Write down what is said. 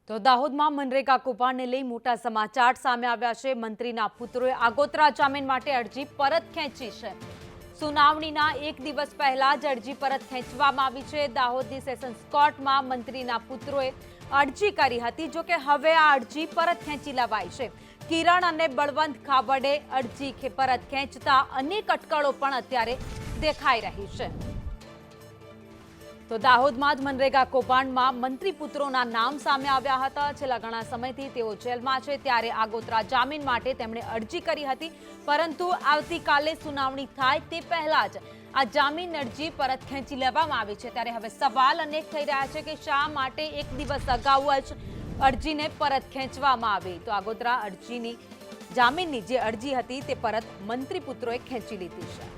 તો દાહોદમાં મનરેગા કૌભાંડને લઈ મોટા સમાચાર સામે આવ્યા છે। મંત્રીના પુત્રોએ આગોતરા જામીન માટે અરજી પરત ખેંચી છે। સુનાવણીના એક દિવસ પહેલા જ અરજી પરત ખેંચવામાં આવી છે। દાહોદની સેશન્સ કોર્ટમાં મંત્રીના પુત્રોએ અરજી કરી હતી, જો કે હવે આ અરજી પરત ખેંચી લેવાઈ છે। કિરણ અને બળવંત ખાબડે અરજી પરત ખેંચતા અનેક અટકળો પણ અત્યારે દેખાઈ રહી છે। તો દાહોદમાં જ મનરેગા કૌભાંડમાં મંત્રી પુત્રોના નામ સામે આવ્યા હતા। છેલ્લા ઘણા સમયથી તેઓ જેલમાં છે, ત્યારે આગોતરા જામીન માટે તેમણે અરજી કરી હતી, પરંતુ આવતીકાલે સુનાવણી થાય તે પહેલા જ આ જામીન અરજી પરત ખેંચી લેવામાં આવી છે। ત્યારે હવે સવાલ અનેક થઈ રહ્યા છે કે શા માટે એક દિવસ અગાઉ જ અરજીને પરત ખેંચવામાં આવી। તો આગોતરા જામીનની જે અરજી હતી તે પરત મંત્રી પુત્રોએ ખેંચી લીધી છે।